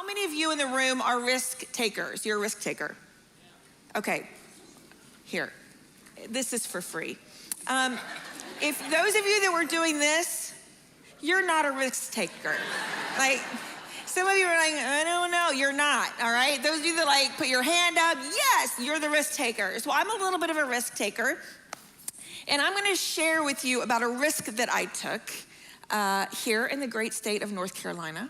How many of you in the room are risk takers? You're a risk taker. Okay, here. This is for free. If those of you that were doing this, you're not a risk taker. Like, some of you are like, I don't know, you're not, all right? Those of you that like put your hand up, yes, you're the risk takers. Well, I'm a little bit of a risk taker, and I'm gonna share with you about a risk that I took here in the great state of North Carolina.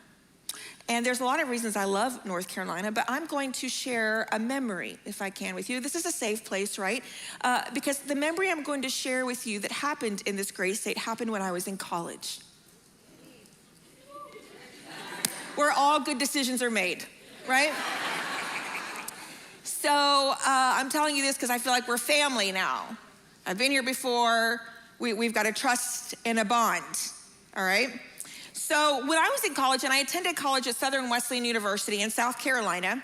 And there's a lot of reasons I love North Carolina, but I'm going to share a memory, if I can, with you. This is a safe place, right? Because the memory I'm going to share with you that happened in this great state happened when I was in college, where all good decisions are made, right? So I'm telling you this because I feel like we're family now. I've been here before. We've got a trust and a bond, all right? So when I was in college, and I attended college at Southern Wesleyan University in South Carolina,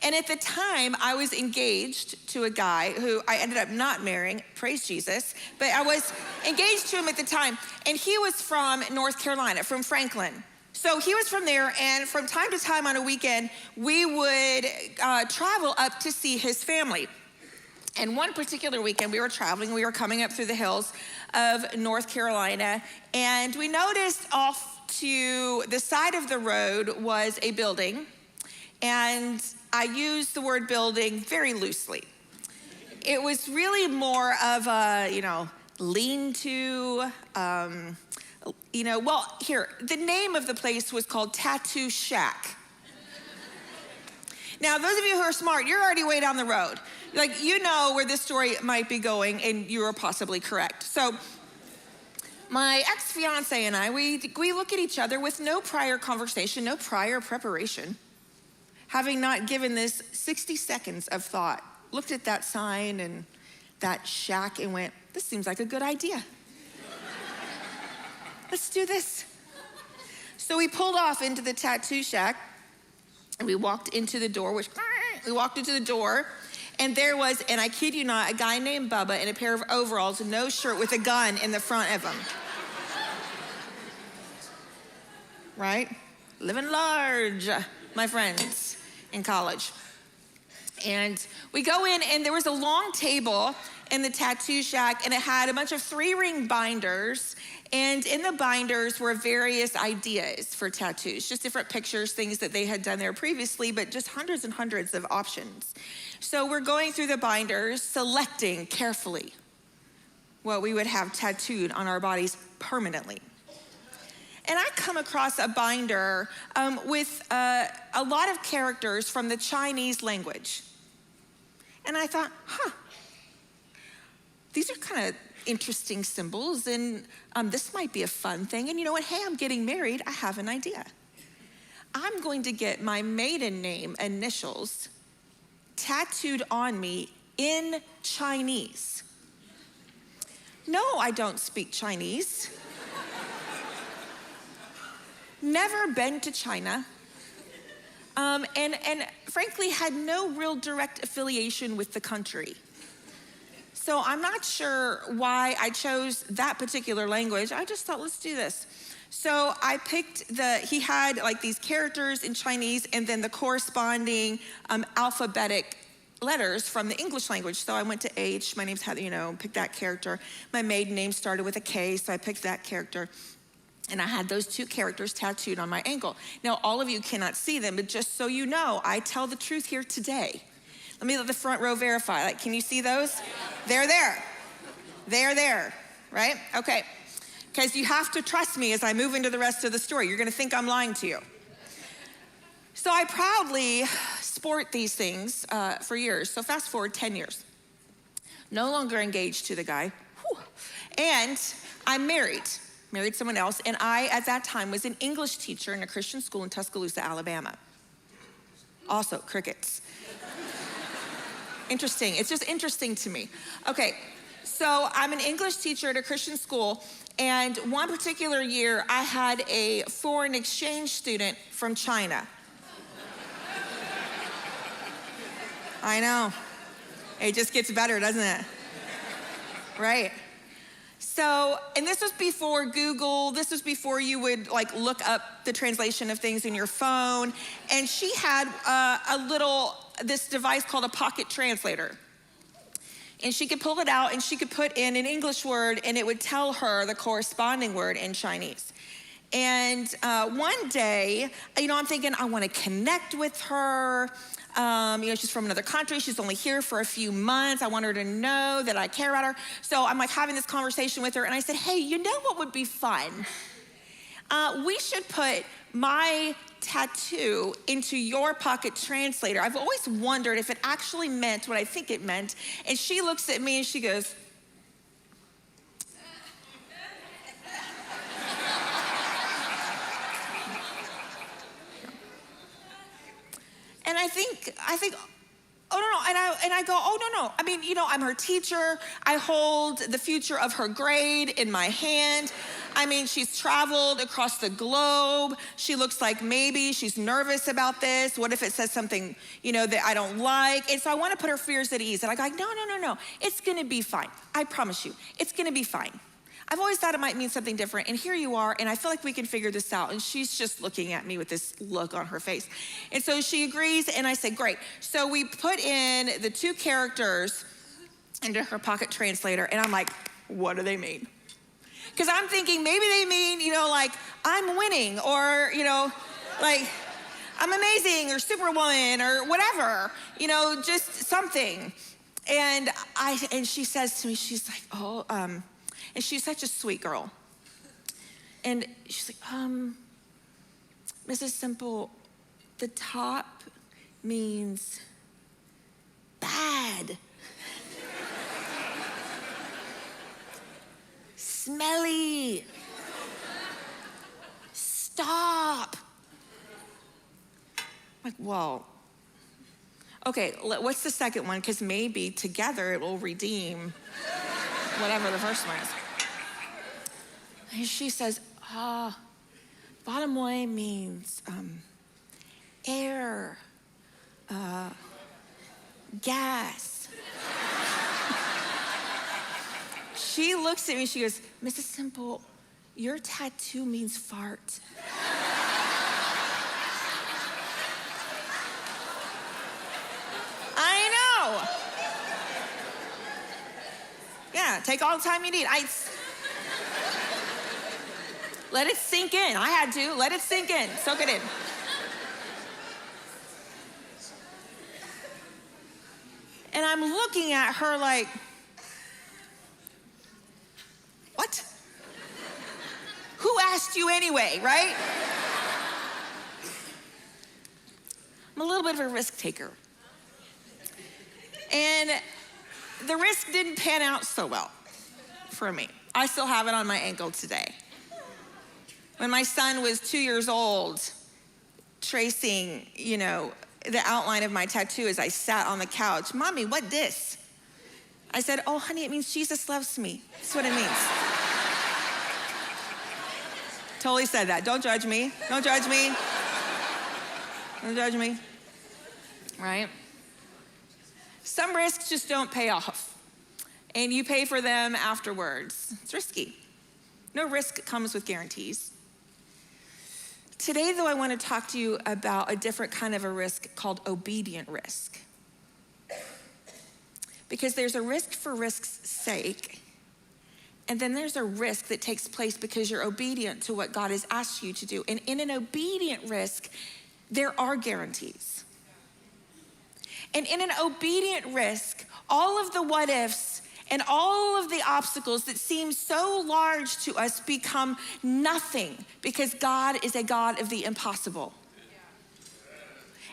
and at the time I was engaged to a guy who I ended up not marrying, praise Jesus, but I was engaged to him at the time, and he was from North Carolina, from Franklin. So he was from there, and from time to time on a weekend, we would travel up to see his family. And one particular weekend, we were traveling, we were coming up through the hills of North Carolina, and we noticed off to the side of the road was a building, and I used the word building very loosely. It was really more of a, lean-to, well, here, the name of the place was called Tattoo Shack. Now, those of you who are smart, you're already way down the road. Like, you know where this story might be going, and you are possibly correct. So, my ex-fiance and I, we look at each other with no prior conversation, no prior preparation, having not given this 60 seconds of thought, looked at that sign and that shack and went, this seems like a good idea. Let's do this. So we pulled off into the tattoo shack, and we walked into the door, and there was, and I kid you not, a guy named Bubba in a pair of overalls and no shirt with a gun in the front of him. Right? Living large, my friends, in college. And we go in, and there was a long table in the tattoo shack, and it had a bunch of 3-ring binders, and in the binders were various ideas for tattoos, just different pictures, things that they had done there previously, but just hundreds and hundreds of options. So we're going through the binders, selecting carefully what we would have tattooed on our bodies permanently. And I come across a binder with a lot of characters from the Chinese language. And I thought, these are kind of interesting symbols, and this might be a fun thing. And you know what? Hey, I'm getting married. I have an idea. I'm going to get my maiden name initials tattooed on me in Chinese. No, I don't speak Chinese. Never been to China. And frankly, had no real direct affiliation with the country. So I'm not sure why I chose that particular language. I just thought, let's do this. So I picked he had like these characters in Chinese and then the corresponding alphabetic letters from the English language. So I went to H, my name's Heather, picked that character. My maiden name started with a K, so I picked that character. And I had those 2 characters tattooed on my ankle. Now, all of you cannot see them, but just so you know, I tell the truth here today. Let me let the front row verify. Like, can you see those? They're there. They're there, right? Okay. Because you have to trust me as I move into the rest of the story. You're going to think I'm lying to you. So I proudly sport these things for years. So fast forward 10 years. No longer engaged to the guy. Whew. And I'm married someone else. And I, at that time, was an English teacher in a Christian school in Tuscaloosa, Alabama. Also, crickets. Interesting. It's just interesting to me. Okay, so I'm an English teacher at a Christian school, and one particular year, I had a foreign exchange student from China. I know. It just gets better, doesn't it? Right. So, and this was before Google, this was before you would like look up the translation of things in your phone. And she had this device called a pocket translator. And she could pull it out and she could put in an English word and it would tell her the corresponding word in Chinese. And one day, I'm thinking I want to connect with her. She's from another country. She's only here for a few months. I want her to know that I care about her. So I'm like having this conversation with her and I said, hey, you know what would be fun? We should put my tattoo into your pocket translator. I've always wondered if it actually meant what I think it meant. And she looks at me and she goes, and I think, oh, no, and I go, oh, no. I mean, I'm her teacher. I hold the future of her grade in my hand. I mean, she's traveled across the globe. She looks like maybe she's nervous about this. What if it says something, that I don't like? And so I want to put her fears at ease. And I go, no. It's going to be fine. I promise you, it's going to be fine. I've always thought it might mean something different, and here you are, and I feel like we can figure this out. And she's just looking at me with this look on her face. And so she agrees, and I say, great. So we put in the two characters into her pocket translator, and I'm like, what do they mean? Because I'm thinking maybe they mean, like, I'm winning, or, like, I'm amazing, or superwoman, or whatever, just something. And she says to me, she's like, and she's such a sweet girl. And she's like, Mrs. Semple, the top means bad. Smelly. Stop. I'm like, well, okay, what's the second one? Because maybe together it will redeem whatever the first one is. And she says, bottom line means air, gas. She looks at me, she goes, Mrs. Semple, your tattoo means fart. I know. Yeah, take all the time you need. Let it sink in. I had to. Let it sink in. Soak it in. And I'm looking at her like, what? Who asked you anyway, right? I'm a little bit of a risk taker. And the risk didn't pan out so well for me. I still have it on my ankle today. When my son was 2 years old, tracing, the outline of my tattoo as I sat on the couch, Mommy, what this? I said, oh, honey, it means Jesus loves me. That's what it means. Totally said that. Don't judge me. Don't judge me. Don't judge me. Right? Some risks just don't pay off, and you pay for them afterwards. It's risky. No risk comes with guarantees. Today, though, I want to talk to you about a different kind of a risk called obedient risk. Because there's a risk for risk's sake, and then there's a risk that takes place because you're obedient to what God has asked you to do. And in an obedient risk, there are guarantees. And in an obedient risk, all of the what ifs and all of the obstacles that seem so large to us become nothing because God is a God of the impossible.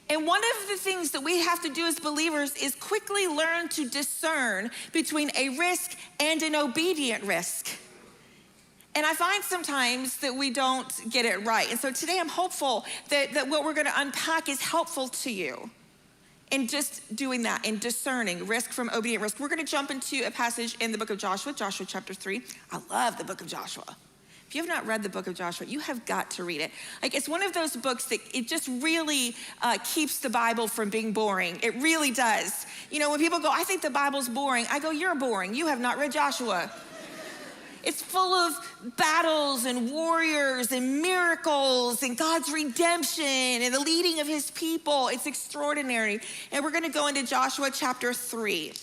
And one of the things that we have to do as believers is quickly learn to discern between a risk and an obedient risk. And I find sometimes that we don't get it right. And so today I'm hopeful that what we're going to unpack is helpful to you in just doing that, in discerning risk from obedient risk. We're going to jump into a passage in the book of Joshua, Joshua chapter 3. I love the book of Joshua. If you have not read the book of Joshua, you have got to read it. Like, it's one of those books that it just really keeps the Bible from being boring. It really does. When people go, I think the Bible's boring, I go, you're boring. You have not read Joshua. It's full of battles and warriors and miracles and God's redemption and the leading of his people. It's extraordinary. And we're going to go into Joshua chapter 3.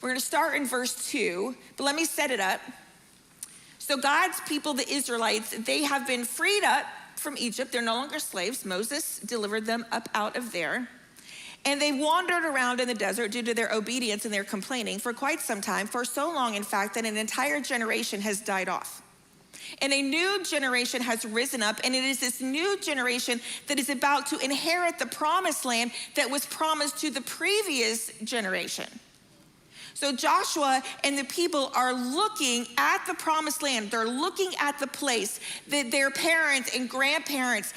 We're going to start in verse 2, but let me set it up. So God's people, the Israelites, they have been freed up from Egypt. They're no longer slaves. Moses delivered them up out of there. And they wandered around in the desert due to their obedience and their complaining for quite some time, for so long, in fact, that an entire generation has died off. And a new generation has risen up, and it is this new generation that is about to inherit the promised land that was promised to the previous generation. So Joshua and the people are looking at the promised land. They're looking at the place that their parents and grandparents,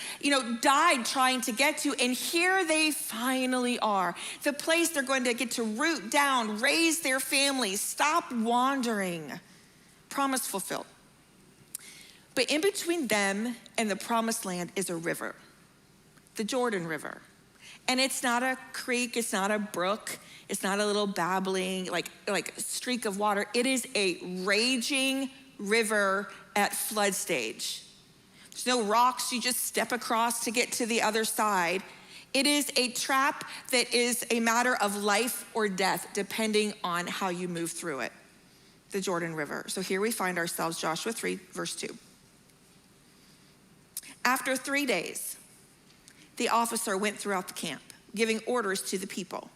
died trying to get to. And here they finally are. The place they're going to get to root down, raise their families, stop wandering. Promise fulfilled. But in between them and the promised land is a river, the Jordan River. And it's not a creek, it's not a brook, it's not a little babbling, like streak of water. It is a raging river at flood stage. There's no rocks you just step across to get to the other side. It is a trap that is a matter of life or death, depending on how you move through it, the Jordan River. So here we find ourselves, Joshua 3, verse 2. After 3 days, the officer went throughout the camp, giving orders to the people.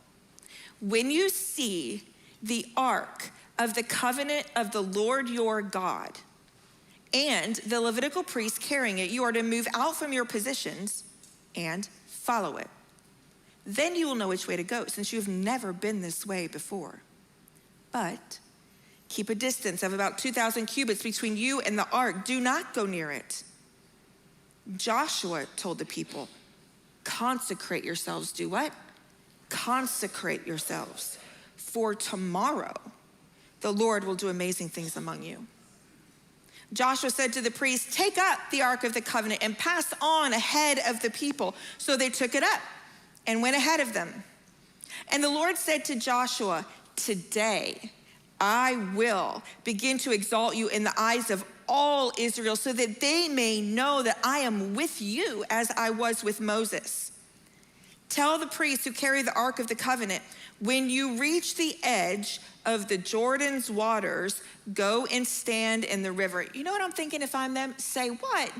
When you see the ark of the covenant of the Lord your God and the Levitical priests carrying it, you are to move out from your positions and follow it. Then you will know which way to go, since you've never been this way before. But keep a distance of about 2,000 cubits between you and the ark. Do not go near it. Joshua told the people, consecrate yourselves. Do what? Consecrate yourselves. For tomorrow, the Lord will do amazing things among you. Joshua said to the priests, take up the ark of the covenant and pass on ahead of the people. So they took it up and went ahead of them. And the Lord said to Joshua, today I will begin to exalt you in the eyes of all Israel, so that they may know that I am with you as I was with Moses. Tell the priests who carry the ark of the covenant, when you reach the edge of the Jordan's waters, go and stand in the river. You know what I'm thinking if I'm them? Say what?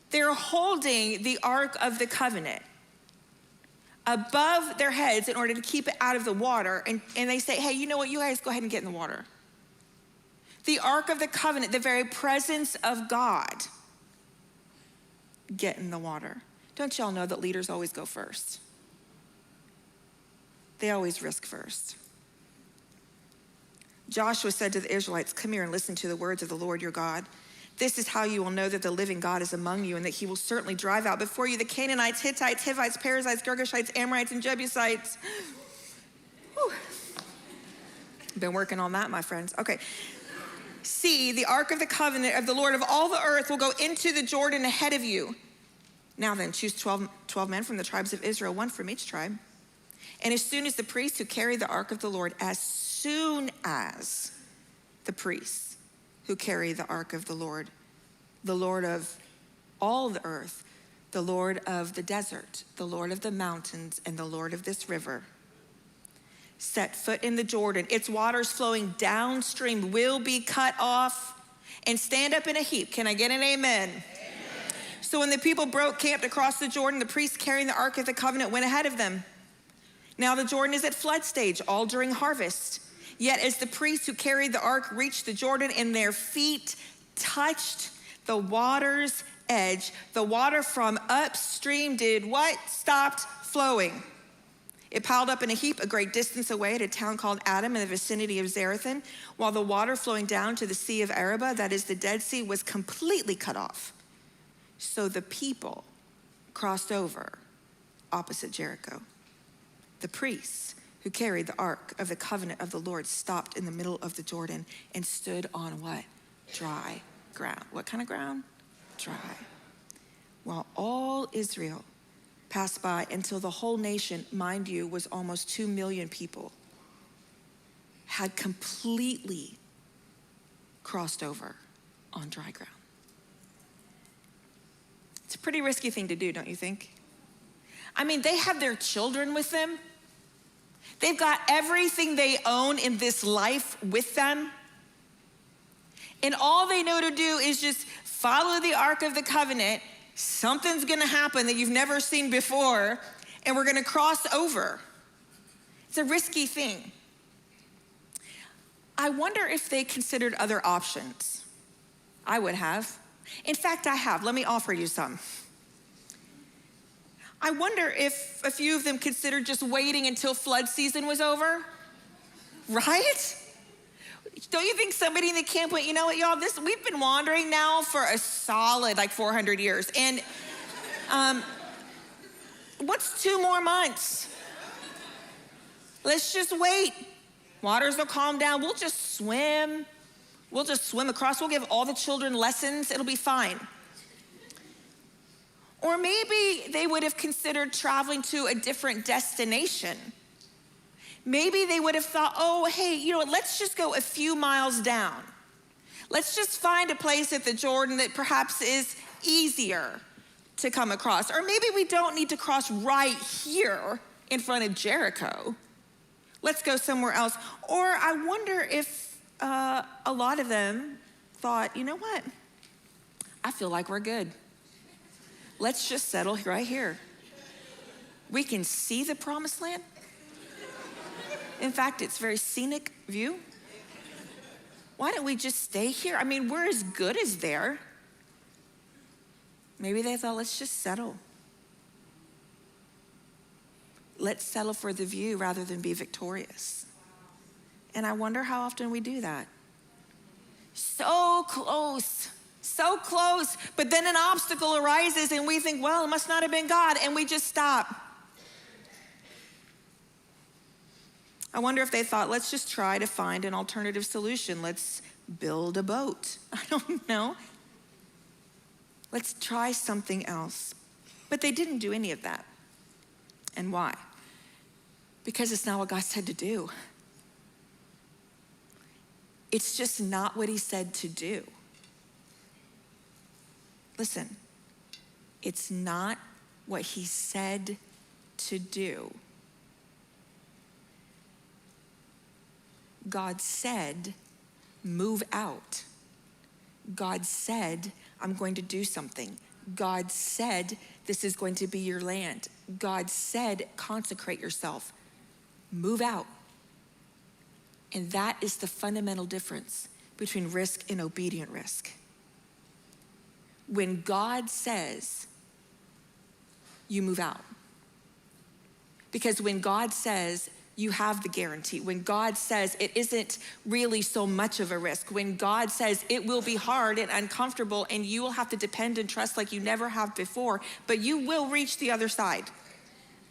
They're holding the ark of the covenant above their heads in order to keep it out of the water. And they say, hey, you know what? You guys go ahead and get in the water. The ark of the covenant, the very presence of God, get in the water. Don't y'all know that leaders always go first? They always risk first. Joshua said to the Israelites, come here and listen to the words of the Lord your God. This is how you will know that the living God is among you, and that he will certainly drive out before you the Canaanites, Hittites, Hivites, Perizzites, Girgashites, Amorites, and Jebusites. Whew. Been working on that, my friends. Okay. See, the ark of the covenant of the Lord of all the earth will go into the Jordan ahead of you. Now then, choose 12 men from the tribes of Israel, one from each tribe. And as soon as the priests who carry the ark of the Lord, as soon as the priests who carry the ark of the Lord of all the earth, the Lord of the desert, the Lord of the mountains, and the Lord of this river, set foot in the Jordan, its waters flowing downstream will be cut off and stand up in a heap. Can I get an amen? Amen. So when the people broke camp across the Jordan, the priests carrying the ark of the covenant went ahead of them. Now the Jordan is at flood stage, all during harvest. Yet as the priests who carried the ark reached the Jordan and their feet touched the water's edge, the water from upstream did what? Stopped flowing. It piled up in a heap a great distance away at a town called Adam in the vicinity of Zarethan, while the water flowing down to the Sea of Arabah, that is the Dead Sea, was completely cut off. So the people crossed over opposite Jericho. The priests who carried the ark of the covenant of the Lord stopped in the middle of the Jordan and stood on what? Dry ground. What kind of ground? Dry. While all Israel passed by until the whole nation, mind you, was almost 2 million people, had completely crossed over on dry ground. It's a pretty risky thing to do, don't you think? I mean, they have their children with them. They've got everything they own in this life with them. And all they know to do is just follow the Ark of the Covenant. Something's gonna happen that you've never seen before, and we're gonna cross over. It's a risky thing. I wonder if they considered other options. I would have. In fact, I have. Let me offer you some. I wonder if a few of them considered just waiting until flood season was over, right? Don't you think somebody in the camp went, you know what, y'all, we've been wandering now for a solid 400 years, and what's 2 more months? Let's just wait. Waters will calm down. We'll just swim. We'll just swim across. We'll give all the children lessons. It'll be fine. Or maybe they would have considered traveling to a different destination. Maybe they would have thought, oh, hey, you know what, let's just go a few miles down. Let's just find a place at the Jordan that perhaps is easier to come across. Or maybe we don't need to cross right here in front of Jericho. Let's go somewhere else. Or I wonder if a lot of them thought, you know what? I feel like we're good. Let's just settle right here. We can see the promised land. In fact, it's a very scenic view. Why don't we just stay here? I mean, we're as good as there. Maybe they thought, let's just settle. Let's settle for the view rather than be victorious. And I wonder how often we do that. So close, but then an obstacle arises and we think, well, it must not have been God, and we just stop. I wonder if they thought, let's just try to find an alternative solution. Let's build a boat. I don't know. Let's try something else. But they didn't do any of that. And why? Because it's not what God said to do. It's just not what he said to do. Listen, it's not what he said to do. God said, move out. God said, I'm going to do something. God said, this is going to be your land. God said, consecrate yourself. Move out. And that is the fundamental difference between risk and obedient risk. When God says, you move out. Because when God says, you have the guarantee. When God says it isn't really so much of a risk. When God says it will be hard and uncomfortable and you will have to depend and trust like you never have before, but you will reach the other side.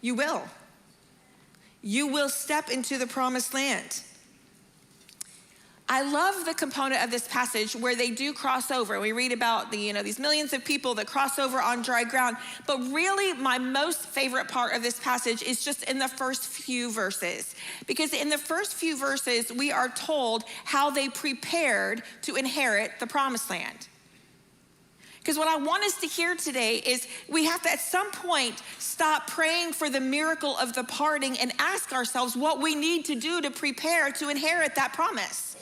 You will. You will step into the promised land. I love the component of this passage where they do cross over. We read about these millions of people that cross over on dry ground. But really, my most favorite part of this passage is just in the first few verses. Because in the first few verses, we are told how they prepared to inherit the promised land. Because what I want us to hear today is we have to, at some point, stop praying for the miracle of the parting and ask ourselves what we need to do to prepare to inherit that promise.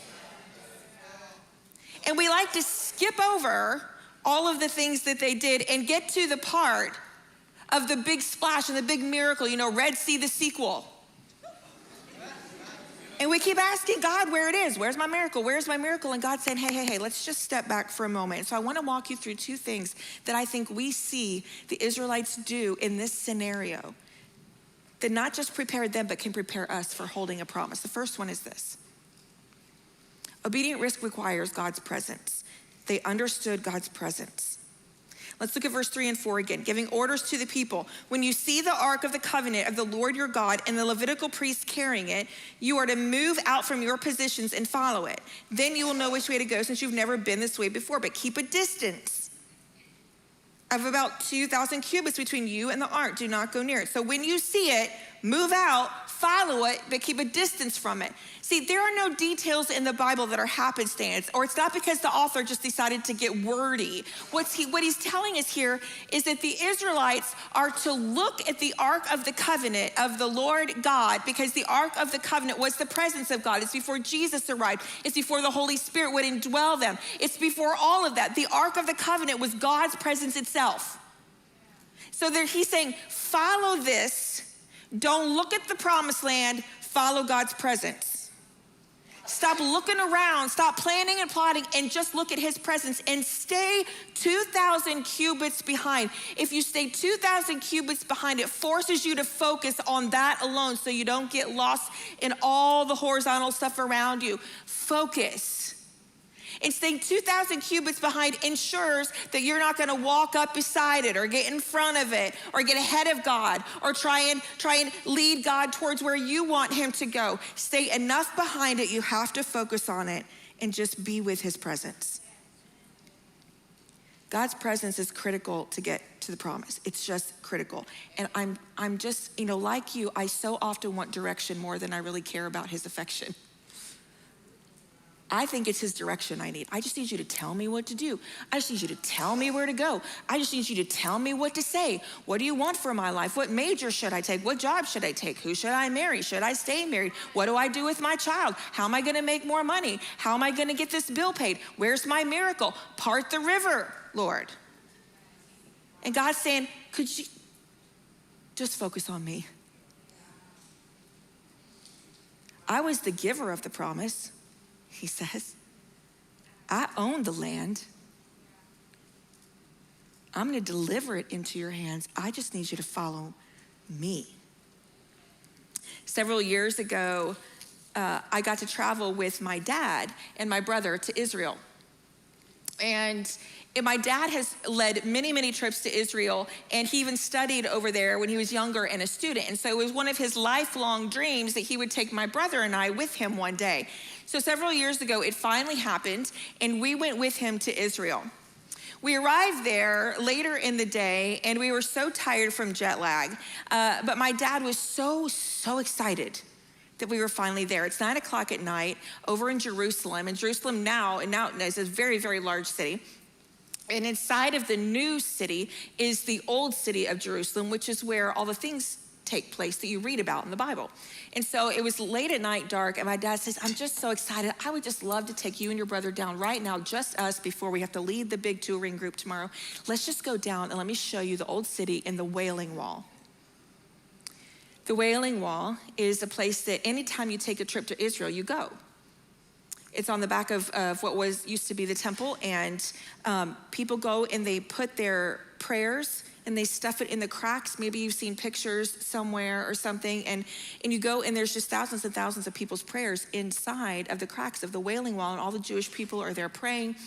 And we like to skip over all of the things that they did and get to the part of the big splash and the big miracle, Red Sea, the sequel. And we keep asking God where it is. Where's my miracle? Where's my miracle? And God's saying, hey, let's just step back for a moment. And so I want to walk you through 2 things that I think we see the Israelites do in this scenario that not just prepared them, but can prepare us for holding a promise. The first one is this. Obedient risk requires God's presence. They understood God's presence. Let's look at verse 3 and 4 again. Giving orders to the people. When you see the ark of the covenant of the Lord your God and the Levitical priests carrying it, you are to move out from your positions and follow it. Then you will know which way to go since you've never been this way before. But keep a distance of about 2,000 cubits between you and the ark. Do not go near it. So when you see it, move out, follow it, but keep a distance from it. See, there are no details in the Bible that are happenstance, or it's not because the author just decided to get wordy. What he's telling us here is that the Israelites are to look at the Ark of the Covenant of the Lord God, because the Ark of the Covenant was the presence of God. It's before Jesus arrived. It's before the Holy Spirit would indwell them. It's before all of that. The Ark of the Covenant was God's presence itself. So he's saying, follow this. Don't look at the promised land. Follow God's presence. Stop looking around, stop planning and plotting, and just look at his presence and stay 2,000 cubits behind. If you stay 2,000 cubits behind, it forces you to focus on that alone so you don't get lost in all the horizontal stuff around you. Focus. And staying 2,000 cubits behind ensures that you're not going to walk up beside it or get in front of it or get ahead of God or try and lead God towards where you want him to go. Stay enough behind it. You have to focus on it and just be with his presence. God's presence is critical to get to the promise. It's just critical. And I'm just, like you, I so often want direction more than I really care about his affection. I think it's his direction I need. I just need you to tell me what to do. I just need you to tell me where to go. I just need you to tell me what to say. What do you want for my life? What major should I take? What job should I take? Who should I marry? Should I stay married? What do I do with my child? How am I going to make more money? How am I going to get this bill paid? Where's my miracle? Part the river, Lord. And God's saying, could you just focus on me? I was the giver of the promise. He says, I own the land. I'm going to deliver it into your hands. I just need you to follow me. Several years ago, I got to travel with my dad and my brother to Israel. And my dad has led many, many trips to Israel, and he even studied over there when he was younger and a student. And so it was one of his lifelong dreams that he would take my brother and I with him one day. So several years ago, it finally happened, and we went with him to Israel. We arrived there later in the day, and we were so tired from jet lag, but my dad was so excited that we were finally there. It's 9 o'clock at night over in Jerusalem, and Jerusalem now is a very, very large city. And inside of the new city is the old city of Jerusalem, which is where all the things take place that you read about in the Bible. And so it was late at night, dark, and my dad says, I'm just so excited. I would just love to take you and your brother down right now, just us, before we have to lead the big touring group tomorrow. Let's just go down and let me show you the old city and the Wailing Wall. The Wailing Wall is a place that anytime you take a trip to Israel, you go. It's on the back of what used to be the temple, and people go and they put their prayers and they stuff it in the cracks. Maybe you've seen pictures somewhere or something, and you go and there's just thousands and thousands of people's prayers inside of the cracks of the Wailing Wall, and all the Jewish people are there praying,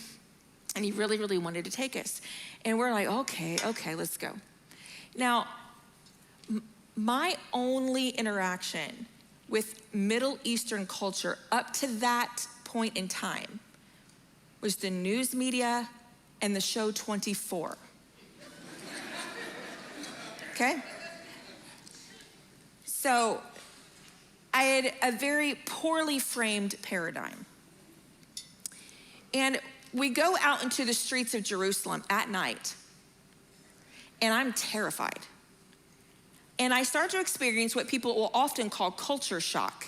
and he really, really wanted to take us. And we're like, okay, let's go. Now, my only interaction with Middle Eastern culture up to that point in time was the news media and the show 24. Okay? So I had a very poorly framed paradigm. And we go out into the streets of Jerusalem at night, and I'm terrified. And I start to experience what people will often call culture shock,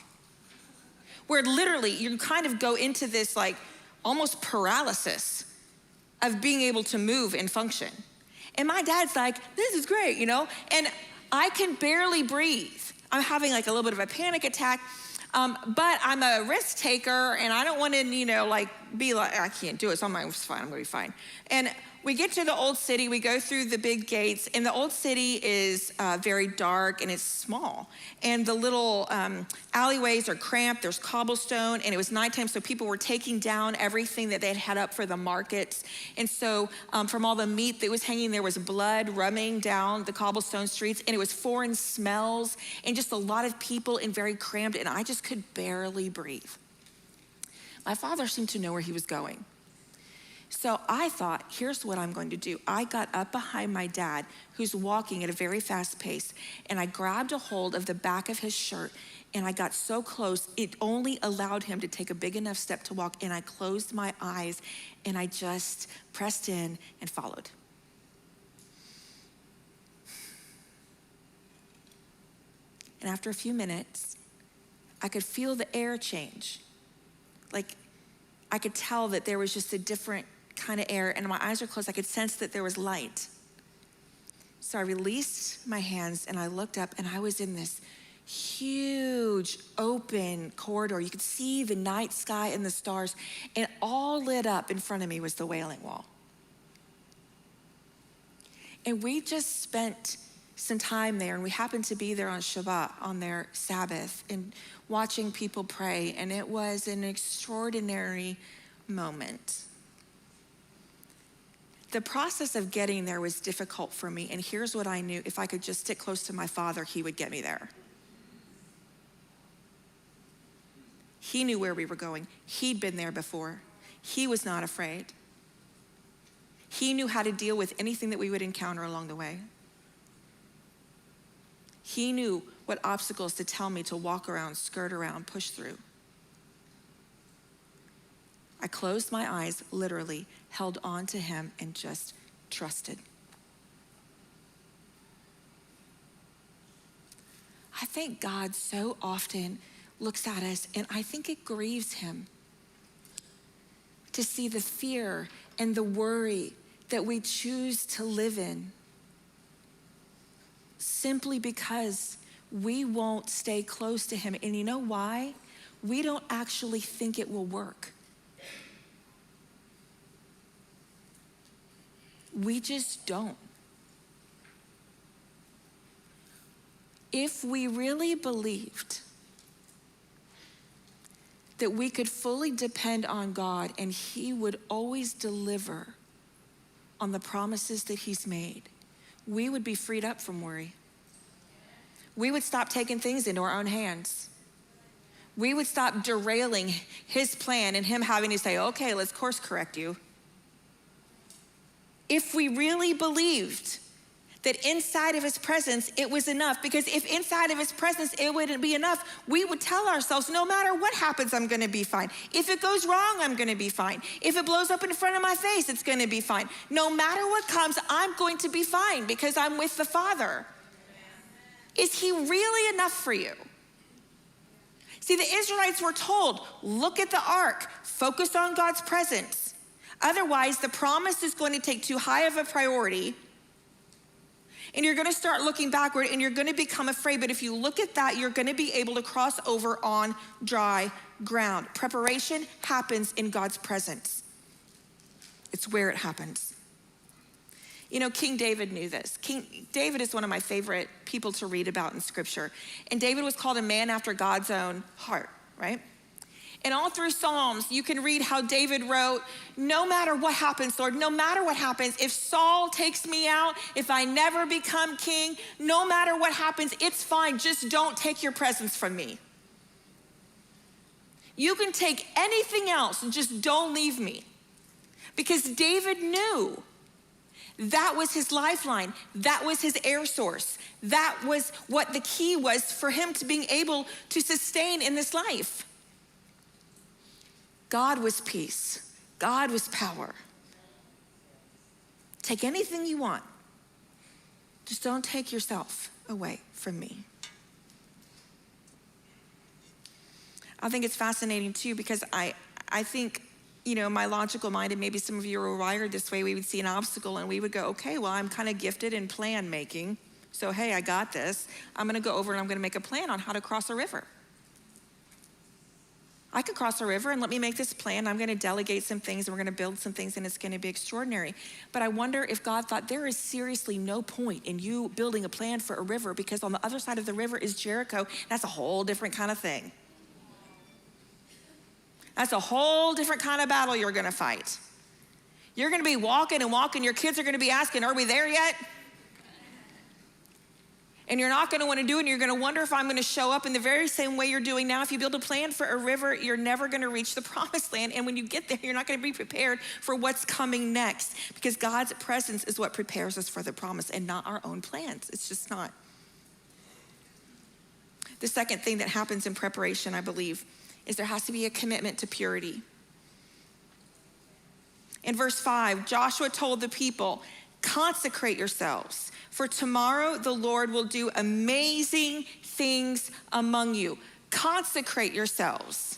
where literally you kind of go into this like almost paralysis of being able to move and function. And my dad's like, this is great, and I can barely breathe. I'm having like a little bit of a panic attack, but I'm a risk taker, and I don't want to, be like, I can't do it, so I'm like, it's fine, I'm gonna be fine. And we get to the old city, we go through the big gates, and the old city is very dark and it's small. And the little alleyways are cramped, there's cobblestone, and it was nighttime, so people were taking down everything that they'd had up for the markets. And so from all the meat that was hanging, there was blood running down the cobblestone streets, and it was foreign smells, and just a lot of people and very cramped, and I just could barely breathe. My father seemed to know where he was going. So I thought, here's what I'm going to do. I got up behind my dad, who's walking at a very fast pace, and I grabbed a hold of the back of his shirt, and I got so close, it only allowed him to take a big enough step to walk, and I closed my eyes, and I just pressed in and followed. And after a few minutes, I could feel the air change. Like, I could tell that there was just a different kind of air, and my eyes were closed. I could sense that there was light. So I released my hands, and I looked up, and I was in this huge open corridor. You could see the night sky and the stars, and all lit up in front of me was the Wailing Wall. And we just spent some time there, and we happened to be there on Shabbat, on their Sabbath, and watching people pray, and it was an extraordinary moment. The process of getting there was difficult for me, and here's what I knew: if I could just stick close to my Father, he would get me there. He knew where we were going. He'd been there before. He was not afraid. He knew how to deal with anything that we would encounter along the way. He knew what obstacles to tell me to walk around, skirt around, push through. I closed my eyes, literally, held on to him, and just trusted. I think God so often looks at us, and I think it grieves him to see the fear and the worry that we choose to live in, simply because we won't stay close to him. And you know why? We don't actually think it will work. We just don't. If we really believed that we could fully depend on God and he would always deliver on the promises that he's made, we would be freed up from worry. We would stop taking things into our own hands. We would stop derailing his plan and him having to say, okay, let's course correct you. If we really believed that inside of his presence, it was enough, because if inside of his presence, it wouldn't be enough, we would tell ourselves, no matter what happens, I'm gonna be fine. If it goes wrong, I'm gonna be fine. If it blows up in front of my face, it's gonna be fine. No matter what comes, I'm going to be fine because I'm with the Father. Is he really enough for you? See, the Israelites were told, look at the ark, focus on God's presence. Otherwise, the promise is going to take too high of a priority, and you're gonna start looking backward, and you're gonna become afraid. But if you look at that, you're gonna be able to cross over on dry ground. Preparation happens in God's presence. It's where it happens. You know, King David knew this. King David is one of my favorite people to read about in scripture. And David was called a man after God's own heart, right? And all through Psalms, you can read how David wrote, no matter what happens, Lord, no matter what happens, if Saul takes me out, if I never become king, no matter what happens, it's fine. Just don't take your presence from me. You can take anything else, just don't leave me. Because David knew that was his lifeline. That was his air source. That was what the key was for him to being able to sustain in this life. God was peace. God was power. Take anything you want. Just don't take yourself away from me. I think it's fascinating too, because I think, you know, my logical mind, and maybe some of you are wired this way, we would see an obstacle and we would go, okay, well, I'm kind of gifted in plan making. So, hey, I got this. I'm gonna go over and I'm gonna make a plan on how to cross a river. I could cross a river, and let me make this plan. I'm gonna delegate some things, and we're gonna build some things, and it's gonna be extraordinary. But I wonder if God thought there is seriously no point in you building a plan for a river, because on the other side of the river is Jericho. That's a whole different kind of thing. That's a whole different kind of battle you're gonna fight. You're gonna be walking and walking. Your kids are gonna be asking, are we there yet? And you're not gonna wanna do it, and you're gonna wonder if I'm gonna show up in the very same way you're doing now. If you build a plan for a river, you're never gonna reach the promised land. And when you get there, you're not gonna be prepared for what's coming next, because God's presence is what prepares us for the promise and not our own plans. It's just not. The second thing that happens in preparation, I believe, is there has to be a commitment to purity. In verse 5, Joshua told the people, consecrate yourselves, for tomorrow the Lord will do amazing things among you. Consecrate yourselves.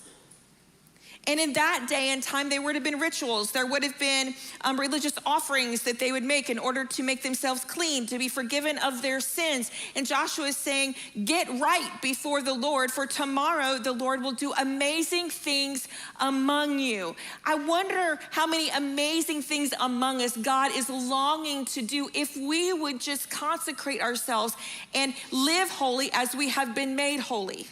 And in that day and time, there would have been rituals. There would have been religious offerings that they would make in order to make themselves clean, to be forgiven of their sins. And Joshua is saying, get right before the Lord, for tomorrow the Lord will do amazing things among you. I wonder how many amazing things among us God is longing to do if we would just consecrate ourselves and live holy as we have been made holy.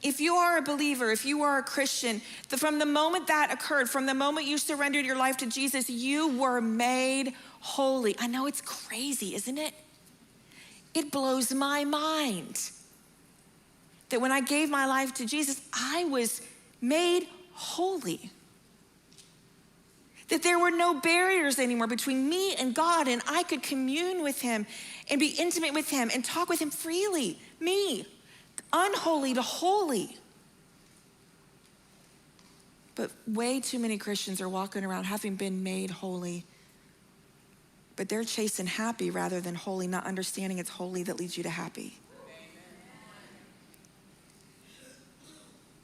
If you are a believer, if you are a Christian, from the moment that occurred, from the moment you surrendered your life to Jesus, you were made holy. I know it's crazy, isn't it? It blows my mind that when I gave my life to Jesus, I was made holy. That there were no barriers anymore between me and God, and I could commune with him and be intimate with him and talk with him freely. Me. Unholy to holy. But way too many Christians are walking around having been made holy, but they're chasing happy rather than holy, not understanding it's holy that leads you to happy.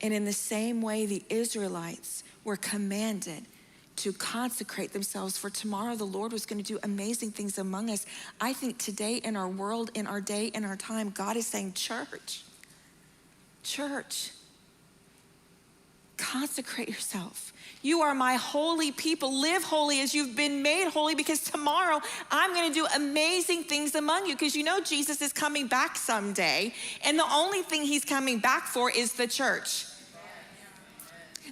And in the same way, the Israelites were commanded to consecrate themselves, for tomorrow the Lord was going to do amazing things among us. I think today in our world, in our day, in our time, God is saying, Church, consecrate yourself. You are my holy people. Live holy as you've been made holy, because tomorrow I'm going to do amazing things among you, because you know Jesus is coming back someday, and the only thing he's coming back for is the church.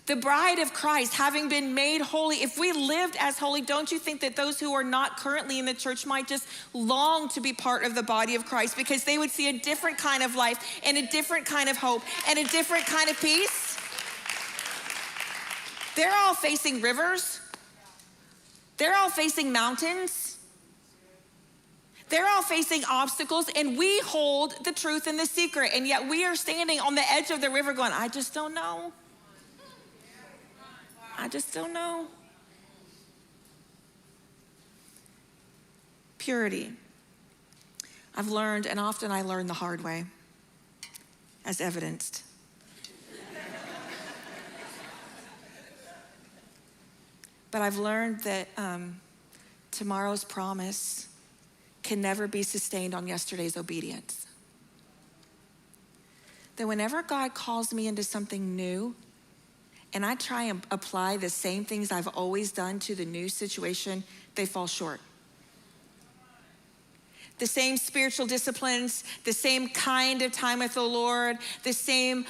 The bride of Christ, having been made holy. If we lived as holy, don't you think that those who are not currently in the church might just long to be part of the body of Christ, because they would see a different kind of life and a different kind of hope and a different kind of peace? They're all facing rivers. They're all facing mountains. They're all facing obstacles, and we hold the truth and the secret, and yet we are standing on the edge of the river going, I just don't know. I just don't know. Purity. I've learned, and often I learn the hard way, as evidenced. But I've learned that tomorrow's promise can never be sustained on yesterday's obedience. That whenever God calls me into something new, and I try and apply the same things I've always done to the new situation, they fall short. The same spiritual disciplines, the same kind of time with the Lord, the same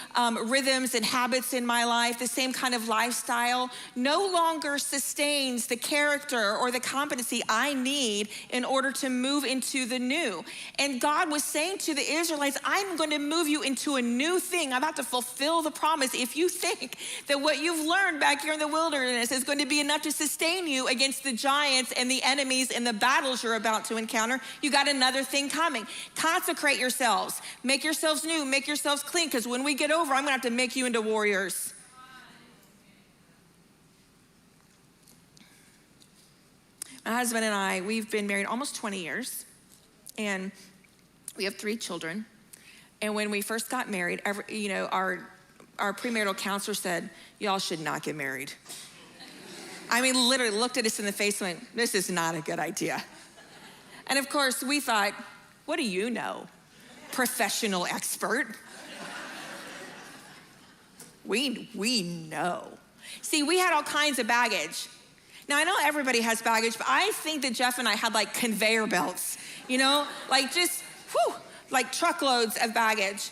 rhythms and habits in my life, the same kind of lifestyle no longer sustains the character or the competency I need in order to move into the new. And God was saying to the Israelites, I'm going to move you into a new thing. I'm about to fulfill the promise. If you think that what you've learned back here in the wilderness is going to be enough to sustain you against the giants and the enemies and the battles you're about to encounter, you got another thing coming. Consecrate yourselves. Make yourselves new. Make yourselves clean, because when we get over, I'm going to have to make you into warriors. My husband and I, we've been married almost 20 years, and we have 3 children. And when we first got married, our premarital counselor said, y'all should not get married. I mean, literally looked at us in the face and went, this is not a good idea. And of course, we thought, what do you know? Professional expert. We know. See, we had all kinds of baggage. Now, I know everybody has baggage, but I think that Jeff and I had like conveyor belts, like just, like truckloads of baggage.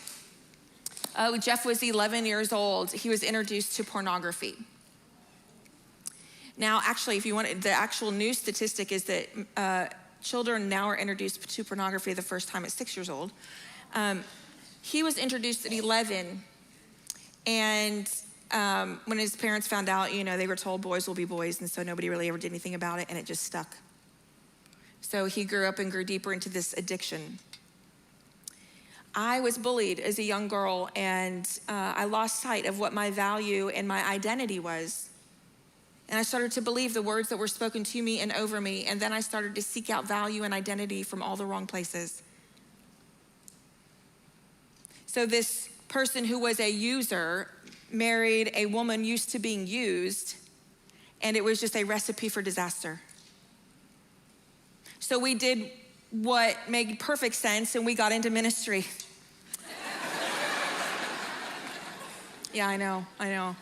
Jeff was 11 years old. He was introduced to pornography. Now, actually, if you want, the actual news statistic is that children now are introduced to pornography the first time at 6 years old. He was introduced at 11, and when his parents found out, they were told boys will be boys, and so nobody really ever did anything about it, and it just stuck. So he grew up and grew deeper into this addiction. I was bullied as a young girl, and I lost sight of what my value and my identity was. And I started to believe the words that were spoken to me and over me, and then I started to seek out value and identity from all the wrong places. So this person who was a user married a woman used to being used, and it was just a recipe for disaster. So we did what made perfect sense, and we got into ministry. Yeah, I know.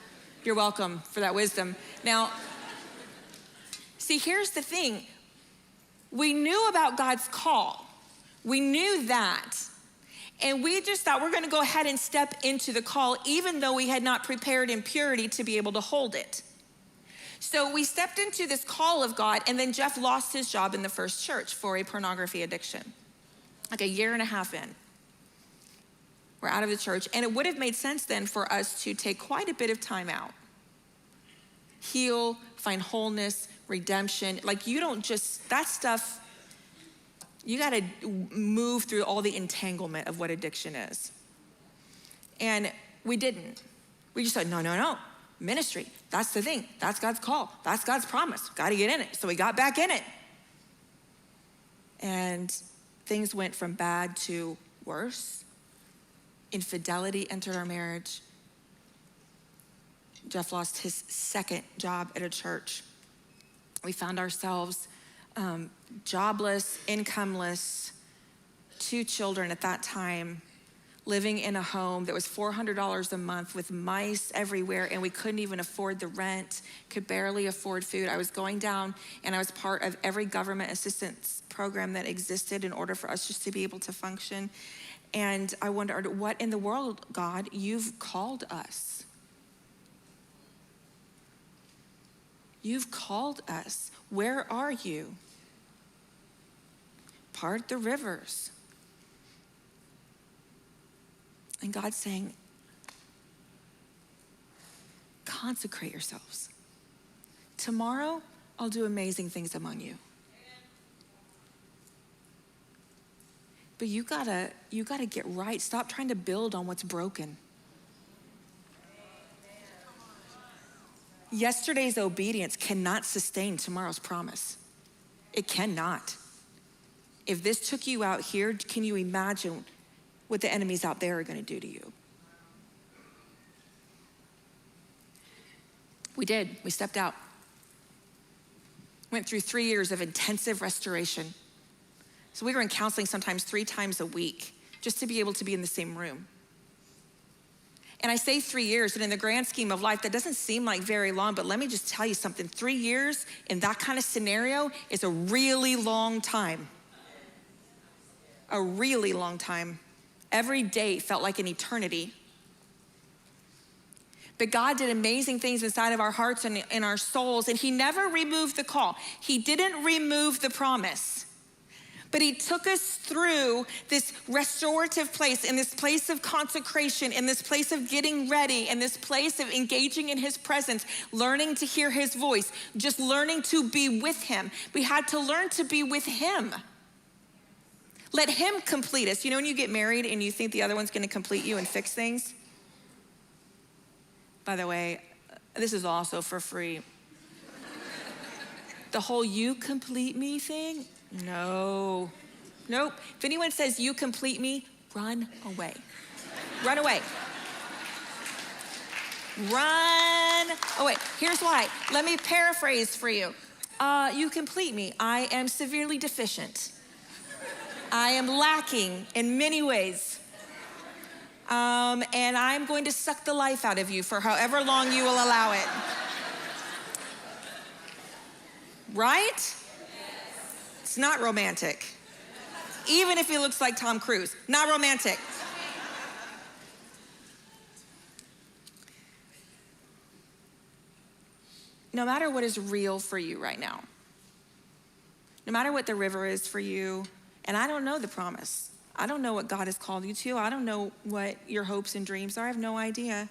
You're welcome for that wisdom. Now, see, here's the thing. We knew about God's call. We knew that. And we just thought we're gonna go ahead and step into the call, even though we had not prepared in purity to be able to hold it. So we stepped into this call of God, and then Jeff lost his job in the first church for a pornography addiction, like a year and a half in. We're out of the church, and it would have made sense then for us to take quite a bit of time out. Heal, find wholeness, redemption. Like, you don't just, that stuff, you gotta move through all the entanglement of what addiction is. And we didn't. We just said, no. Ministry, that's the thing. That's God's call. That's God's promise. Got to get in it. So we got back in it. And things went from bad to worse. Infidelity entered our marriage. Jeff lost his second job at a church. We found ourselves jobless, incomeless, 2 children at that time, living in a home that was $400 a month with mice everywhere, and we couldn't even afford the rent, could barely afford food. I was going down, and I was part of every government assistance program that existed in order for us just to be able to function. And I wondered, what in the world, God, you've called us. You've called us. Where are you? Part the rivers. And God's saying, consecrate yourselves. Tomorrow, I'll do amazing things among you. But you gotta get right. Stop trying to build on what's broken. Yesterday's obedience cannot sustain tomorrow's promise. It cannot. If this took you out here, can you imagine what the enemies out there are gonna do to you? We did, we stepped out. Went through 3 years of intensive restoration. So we were in counseling sometimes 3 times a week just to be able to be in the same room. And I say 3 years, and in the grand scheme of life, that doesn't seem like very long, but let me just tell you something. 3 years in that kind of scenario is a really long time. A really long time. Every day felt like an eternity. But God did amazing things inside of our hearts and in our souls, and he never removed the call. He didn't remove the promise. But he took us through this restorative place, in this place of consecration, in this place of getting ready, in this place of engaging in his presence, learning to hear his voice, just learning to be with him. We had to learn to be with him. Let him complete us. You know when you get married and you think the other one's gonna complete you and fix things? By the way, this is also for free. The whole you complete me thing, no. Nope. If anyone says you complete me, run away. Run away. Run away. Here's why. Let me paraphrase for you. You complete me. I am severely deficient. I am lacking in many ways. And I'm going to suck the life out of you for however long you will allow it. Right? Yes. It's not romantic. Even if he looks like Tom Cruise, not romantic. No matter what is real for you right now, No matter what the river is for you, and I don't know the promise. I don't know what God has called you to. I don't know what your hopes and dreams are. I have no idea.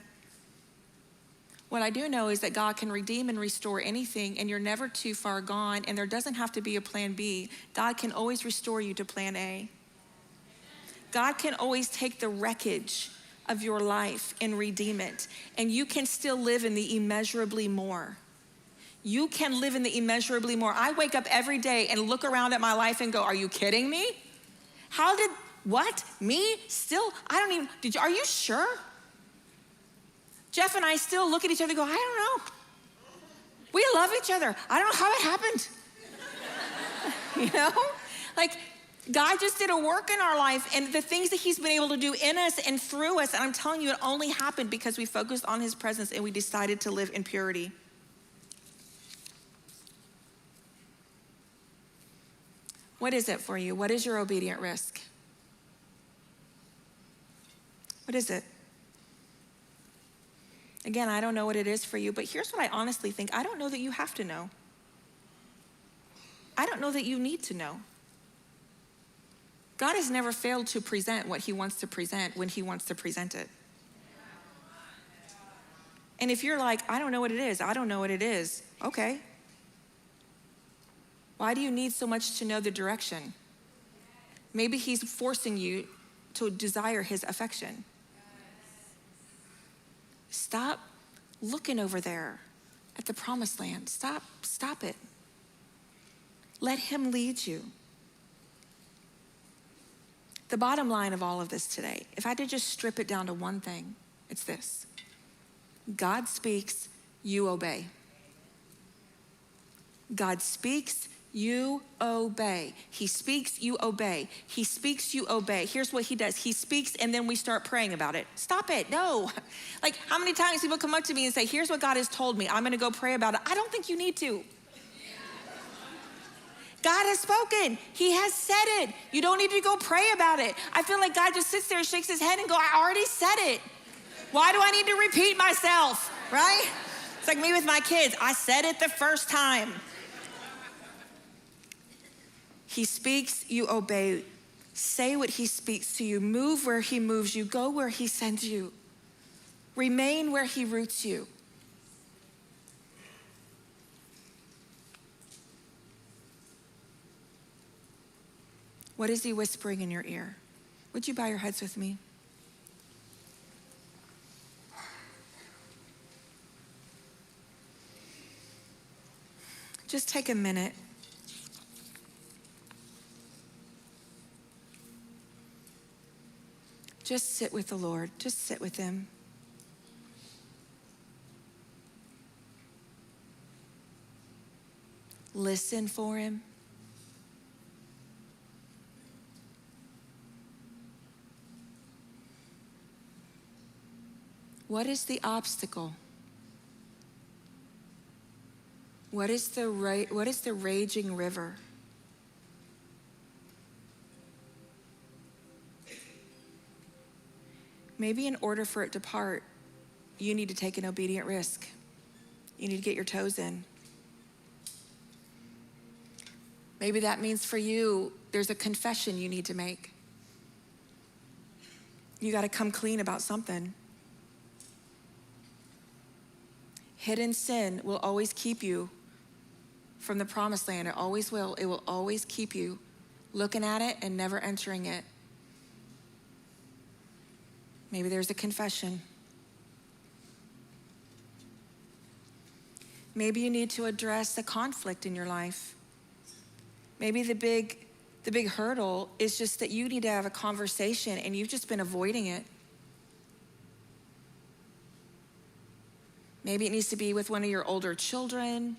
What I do know is that God can redeem and restore anything, and you're never too far gone, and there doesn't have to be a plan B. God can always restore you to plan A. God can always take the wreckage of your life and redeem it, and you can still live in the immeasurably more. You can live in the immeasurably more. I wake up every day and look around at my life and go, are you kidding me? What? Me? Still? Are you sure? Jeff and I still look at each other and go, I don't know. We love each other. I don't know how it happened. You know? Like, God just did a work in our life, and the things that he's been able to do in us and through us, and I'm telling you, it only happened because we focused on his presence and we decided to live in purity. What is it for you? What is your obedient risk? What is it? Again, I don't know what it is for you, but here's what I honestly think. I don't know that you have to know. I don't know that you need to know. God has never failed to present what he wants to present when he wants to present it. And if you're like, I don't know what it is, I don't know what it is, okay. Why do you need so much to know the direction? Maybe he's forcing you to desire his affection. Stop looking over there at the promised land. Stop it. Let him lead you. The bottom line of all of this today, if I had to just strip it down to one thing, it's this. God speaks, you obey. God speaks, you obey. He speaks, you obey. He speaks, you obey. Here's what he does. He speaks, and then we start praying about it. Stop it, no. Like, how many times people come up to me and say, here's what God has told me. I'm gonna go pray about it. I don't think you need to. God has spoken. He has said it. You don't need to go pray about it. I feel like God just sits there and shakes his head and go, I already said it. Why do I need to repeat myself, right? It's like me with my kids. I said it the first time. He speaks, you obey. Say what he speaks to you. Move where he moves you. Go where he sends you. Remain where he roots you. What is he whispering in your ear? Would you bow your heads with me? Just take a minute. Just sit with the Lord. Just sit with him. Listen for him. What is the obstacle? What is the raging river? Maybe in order for it to part, you need to take an obedient risk. You need to get your toes in. Maybe that means for you, there's a confession you need to make. You got to come clean about something. Hidden sin will always keep you from the promised land. It always will. It will always keep you looking at it and never entering it. Maybe there's a confession. Maybe you need to address the conflict in your life. Maybe the big hurdle is just that you need to have a conversation and you've just been avoiding it. Maybe it needs to be with one of your older children,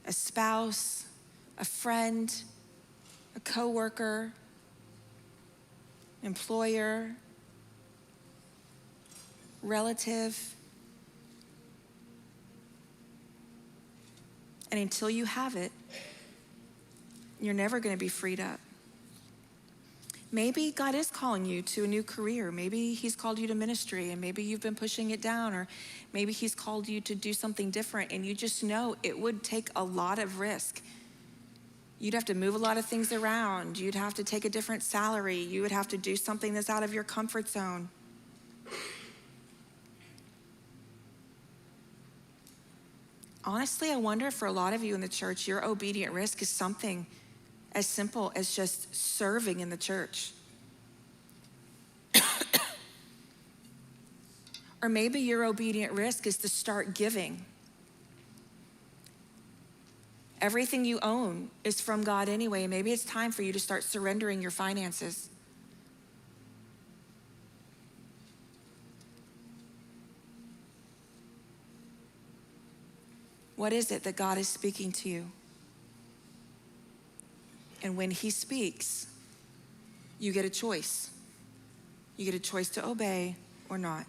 a spouse, a friend, a coworker, employer, relative. And until you have it, you're never going to be freed up. Maybe God is calling you to a new career. Maybe he's called you to ministry and maybe you've been pushing it down, or maybe he's called you to do something different and you just know it would take a lot of risk You'd have to move a lot of things around. You'd have to take a different salary. You would have to do something that's out of your comfort zone. Honestly, I wonder if for a lot of you in the church, your obedient risk is something as simple as just serving in the church. Or maybe your obedient risk is to start giving. Everything you own is from God anyway. Maybe it's time for you to start surrendering your finances. What is it that God is speaking to you? And when he speaks, you get a choice. You get a choice to obey or not.